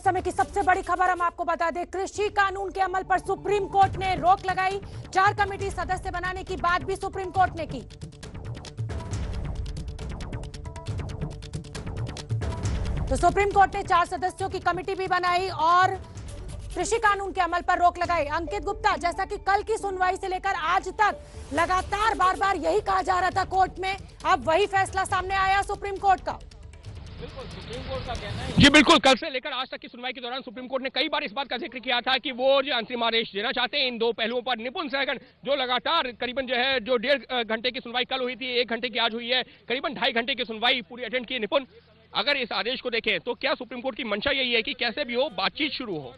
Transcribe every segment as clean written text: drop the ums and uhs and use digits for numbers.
समय की सबसे बड़ी खबर हम आपको बता दें, कृषि कानून के अमल पर सुप्रीम कोर्ट ने रोक लगाई। 4 कमेटी सदस्य बनाने की बात भी सुप्रीम कोर्ट ने की। तो सुप्रीम कोर्ट ने 4 सदस्यों की कमेटी भी बनाई और कृषि कानून के अमल पर रोक लगाई। अंकित गुप्ता, जैसा कि कल की सुनवाई से लेकर आज तक लगातार बार-बार यही कहा जा रहा था कोर्ट में, अब वही फैसला सामने आया सुप्रीम कोर्ट का। बिल्कुल, सुप्रीम कोर्ट का कहना है जी, बिल्कुल कल से लेकर आज तक की सुनवाई के दौरान सुप्रीम कोर्ट ने कई बार इस बात का जिक्र किया था कि वो जो अंतरिम आदेश देना चाहते हैं इन दो पहलुओं पर। निपुण सहगन जो लगातार करीबन जो है जो 1.5 घंटे की सुनवाई कल हुई थी, 1 घंटे की आज हुई है, करीबन 2.5 घंटे की सुनवाई पूरी अटेंड की निपुण। अगर इस आदेश को देखें तो क्या सुप्रीम कोर्ट की मंशा यही है कि कैसे भी हो बातचीत शुरू हो?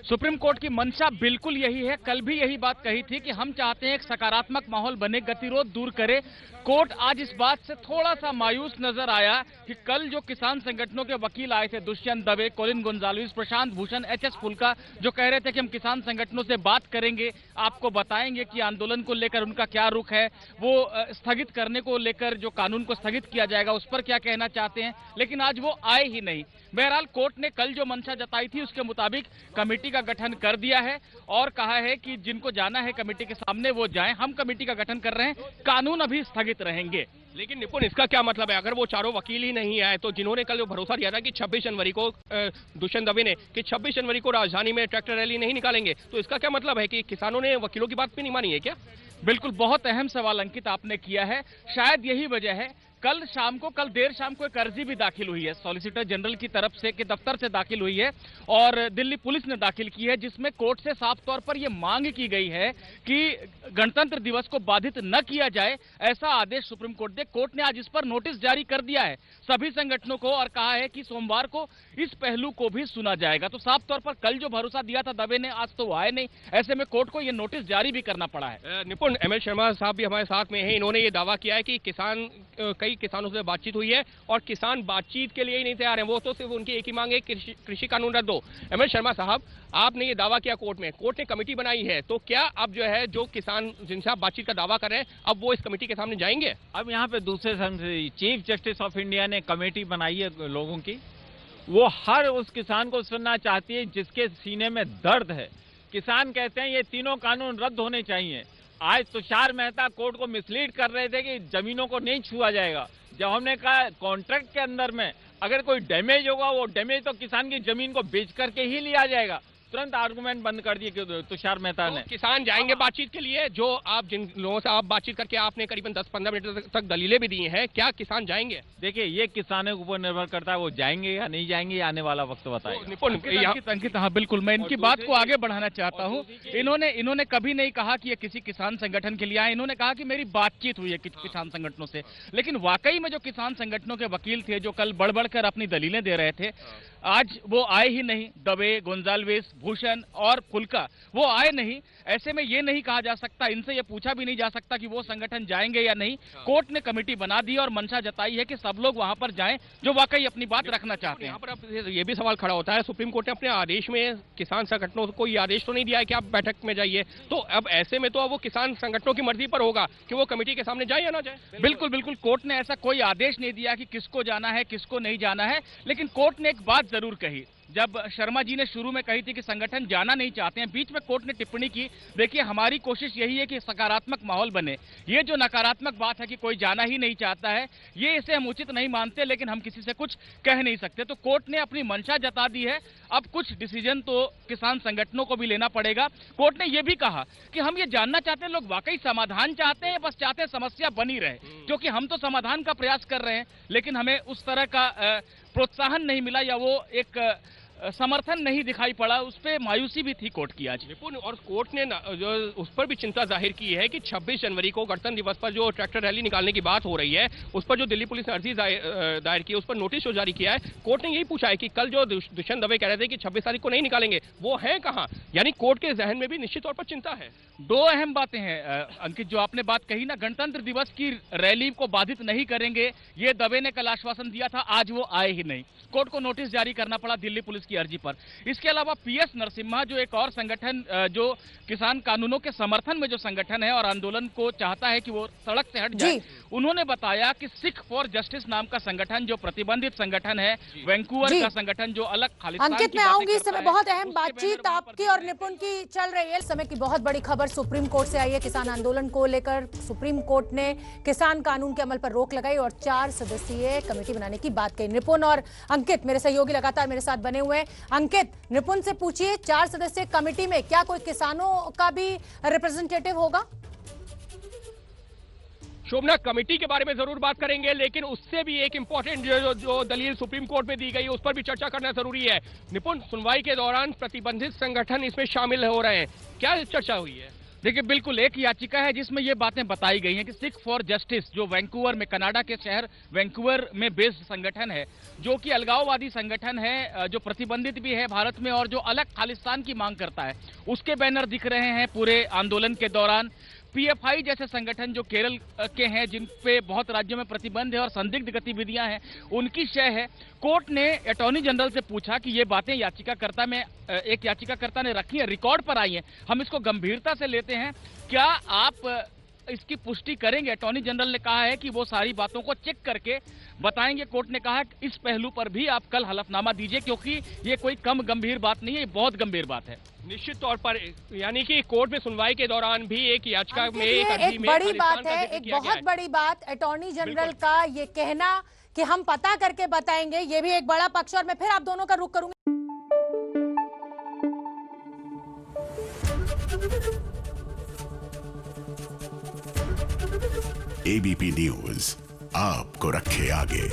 सुप्रीम कोर्ट की मंशा बिल्कुल यही है। कल भी यही बात कही थी कि हम चाहते हैं एक सकारात्मक माहौल बने, गतिरोध दूर करे। कोर्ट आज इस बात से थोड़ा सा मायूस नजर आया कि कल जो किसान संगठनों के वकील आए थे, Dushyant Dave, Colin Gonsalves, Prashant Bhushan, HS फुल्का, जो कह रहे थे कि हम किसान संगठनों से बात करेंगे, आपको बताएंगे कि आंदोलन को लेकर उनका क्या रुख है, वो स्थगित करने को लेकर जो कानून को स्थगित किया जाएगा उस पर क्या कहना चाहते हैं, लेकिन आज वो आए ही नहीं। बहरहाल कोर्ट ने कल जो मंशा जताई थी उसके मुताबिक कमेटी का गठन कर दिया है और कहा है कि जिनको जाना है कमेटी के सामने वो जाएं। हम कमेटी का गठन कर रहे हैं, कानून अभी स्थगित रहेंगे। लेकिन निपुण, इसका क्या मतलब है? अगर वो चारों वकील ही नहीं आए तो जिन्होंने कल जो भरोसा दिया था कि 26 जनवरी को दुष्यंत दवे ने कि 26 जनवरी को राजधानी में ट्रैक्टर रैली नहीं निकालेंगे, तो इसका क्या मतलब है कि किसानों ने वकीलों की बात भी नहीं मानी है क्या? बिल्कुल, बहुत अहम सवाल अंकित आपने किया है। शायद यही वजह है कल देर शाम को एक अर्जी भी दाखिल हुई है सॉलिसिटर जनरल की तरफ से, के दफ्तर से दाखिल हुई है और दिल्ली पुलिस ने दाखिल की है, जिसमें कोर्ट से साफ तौर पर यह मांग की गई है कि गणतंत्र दिवस को बाधित न किया जाए, ऐसा आदेश सुप्रीम कोर्ट दे। कोर्ट ने आज इस पर नोटिस जारी कर दिया है सभी संगठनों को और कहा है कि सोमवार को इस पहलू को भी सुना जाएगा। तो साफ तौर पर कल जो भरोसा दिया था दवे ने, आज तो वो आए नहीं, ऐसे में कोर्ट को यह नोटिस जारी भी करना पड़ा है। निपुण, एमएल शर्मा साहब भी हमारे साथ में हैं। इन्होंने ये दावा किया है कि कई किसानों से बातचीत हुई है और किसान बातचीत के लिए ही नहीं तैयार हैं, वो तो सिर्फ उनकी एक ही मांग है, कृषि कानून रद्द हो। एमएल शर्मा साहब, आपने ये दावा किया कोर्ट में, कोर्ट ने कमेटी बनाई है, तो क्या अब जो है जो किसान जिनसे आप बातचीत का दावा कर रहे हैं अब वो इस कमेटी के सामने जाएंगे? अब यहाँ पे दूसरे चीफ जस्टिस ऑफ इंडिया ने कमेटी बनाई है लोगों की, वो हर उस किसान को सुनना चाहती है जिसके सीने में दर्द है। किसान कहते हैं ये तीनों कानून रद्द होने चाहिए। आज तुषार मेहता कोर्ट को मिसलीड कर रहे थे कि जमीनों को नहीं छुआ जाएगा, जब हमने कहा कॉन्ट्रैक्ट के अंदर में अगर कोई डैमेज होगा वो डैमेज तो किसान की जमीन को बेच करके ही लिया जाएगा, तुरंत आर्गुमेंट बंद कर दिए तुषार मेहता ने। किसान जाएंगे बातचीत के लिए? जो आप जिन लोगों से आप बातचीत करके आपने करीबन 10-15 मिनट तक दलीलें भी दी हैं, क्या किसान जाएंगे? देखिए, ये किसानों के ऊपर निर्भर करता है वो जाएंगे या नहीं जाएंगे, आने वाला वक्त बताएगा। निपुण, अंकित, हाँ बिल्कुल, मैं इनकी बात को आगे बढ़ाना चाहता हूँ। इन्होंने कभी नहीं कहा कि ये किसी किसान संगठन के लिए आए, इन्होंने कहा कि मेरी बातचीत हुई है किसान संगठनों से। लेकिन वाकई में जो किसान संगठनों के वकील थे जो कल बढ़ बढ़कर अपनी दलीलें दे रहे थे, आज वो आए ही नहीं। दवे, गोंजाल्विस, भूषण और फुल्का वो आए नहीं। ऐसे में ये नहीं कहा जा सकता, इनसे ये पूछा भी नहीं जा सकता कि वो संगठन जाएंगे या नहीं। कोर्ट ने कमेटी बना दी और मंशा जताई है कि सब लोग वहां पर जाएं जो वाकई अपनी बात रखना चाहते हैं। यहाँ पर अब ये भी सवाल खड़ा होता है, सुप्रीम कोर्ट ने अपने आदेश में किसान संगठनों को ये आदेश तो नहीं दिया है कि आप बैठक में जाइए, तो अब ऐसे में तो अब वो किसान संगठनों की मर्जी पर होगा कि वो कमेटी के सामने जाए या ना जाए। बिल्कुल, कोर्ट ने ऐसा कोई आदेश नहीं दिया कि किसको जाना है किसको नहीं जाना है, लेकिन कोर्ट ने एक बात जरूर कही। जब शर्मा जी ने शुरू में कही थी कि संगठन जाना नहीं चाहते हैं, बीच में कोर्ट ने टिप्पणी की, देखिए हमारी कोशिश यही है कि सकारात्मक माहौल बने। ये जो नकारात्मक बात है कि कोई जाना ही नहीं चाहता है, ये इसे हम उचित नहीं मानते, लेकिन हम किसी से कुछ कह नहीं सकते। तो कोर्ट ने अपनी मंशा जता दी है। अब कुछ डिसीजन तो किसान संगठनों को भी लेना पड़ेगा। कोर्ट ने यह भी कहा कि हम ये जानना चाहते हैं लोग वाकई समाधान चाहते हैं, बस चाहते हैं समस्या बनी रहे, क्योंकि हम तो समाधान का प्रयास कर रहे हैं लेकिन हमें उस तरह का प्रोत्साहन नहीं मिला या वो एक समर्थन नहीं दिखाई पड़ा। उस पर मायूसी भी थी कोर्ट की आज। निपुण, और कोर्ट ने जो उस पर भी चिंता जाहिर की है कि 26 जनवरी को गणतंत्र दिवस पर जो ट्रैक्टर रैली निकालने की बात हो रही है, उस पर जो दिल्ली पुलिस ने अर्जी दायर की है, उस पर नोटिस जो जारी किया है। कोर्ट ने यही पूछा है कि कल जो दुष्यंत दवे कह रहे थे कि 26 तारीख को नहीं निकालेंगे, वो है कहाँ? यानी कोर्ट के जहन में भी निश्चित तौर पर चिंता है। दो अहम बातें हैं अंकित, जो आपने बात कही ना, गणतंत्र दिवस की रैली को बाधित नहीं करेंगे, ये दवे ने कल आश्वासन दिया था, आज वो आए ही नहीं। कोर्ट को नोटिस जारी करना पड़ा दिल्ली पुलिस की अर्जी पर। इसके अलावा पीएस नरसिम्हा, जो एक और संगठन जो किसान कानूनों के समर्थन में जो संगठन है और आंदोलन को चाहता है कि वो सड़क से हट जाए, उन्होंने बताया कि सिख फॉर जस्टिस नाम का संगठन जो प्रतिबंधित संगठन है, वैंकूवर जी। का संगठन जो अलग खालिस्तान अंकित की मैं बातें आऊंगी, इस करता समय है, बहुत अहम उसके बातचीत बैनर वहां पर आपकी और निपुण की चल रही है। इस समय की बहुत बड़ी खबर सुप्रीम कोर्ट से आई है। किसान आंदोलन को लेकर सुप्रीम कोर्ट ने किसान कानून के अमल पर रोक लगाई और 4 सदस्यीय कमेटी बनाने की बात कही। निपुण और अंकित मेरे सहयोगी लगातार मेरे साथ बने हुए हैं। अंकित, निपुण से पूछिए, 4 सदस्यीय कमेटी में क्या कोई किसानों का भी रिप्रेजेंटेटिव होगा? शोभना, कमेटी के बारे में जरूर बात करेंगे, लेकिन उससे भी एक इंपॉर्टेंट जो दलील सुप्रीम कोर्ट में दी गई है उस पर भी चर्चा करना जरूरी है। निपुण, सुनवाई के दौरान प्रतिबंधित संगठन इसमें शामिल हो रहे हैं, क्या चर्चा हुई है? देखिए, बिल्कुल एक याचिका है जिसमें ये बातें बताई गई हैं कि सिख फॉर जस्टिस जो वैंकूवर में, कनाडा के शहर वैंकूवर में बेस्ड संगठन है, जो कि अलगाववादी संगठन है, जो प्रतिबंधित भी है भारत में और जो अलग खालिस्तान की मांग करता है, उसके बैनर दिख रहे हैं पूरे आंदोलन के दौरान। पीएफआई जैसे संगठन जो केरल के हैं, जिन पे बहुत राज्यों में प्रतिबंध है और संदिग्ध गतिविधियां हैं, उनकी शय है। कोर्ट ने अटॉर्नी जनरल से पूछा कि ये बातें याचिकाकर्ता में एक याचिकाकर्ता ने रखी है, रिकॉर्ड पर आई हैं, हम इसको गंभीरता से लेते हैं, क्या आप इसकी पुष्टि करेंगे? अटॉर्नी जनरल ने कहा है कि वो सारी बातों को चेक करके बताएंगे। कोर्ट ने कहा कि इस पहलू पर भी आप कल हलफनामा दीजिए, क्योंकि ये कोई कम गंभीर बात नहीं है, ये बहुत गंभीर बात है। निश्चित तौर पर, यानी कि कोर्ट में सुनवाई के दौरान भी एक याचिका में, एक अर्जी में बड़ी खालिस्तान बात का है, जिक्र एक किया गया बहुत है। बड़ी बात अटॉर्नी जनरल का ये कहना कि हम पता करके बताएंगे, ये भी एक बड़ा पक्ष। और मैं फिर आप दोनों का रुख करूंगी। एबीपी न्यूज आपको रखे आगे।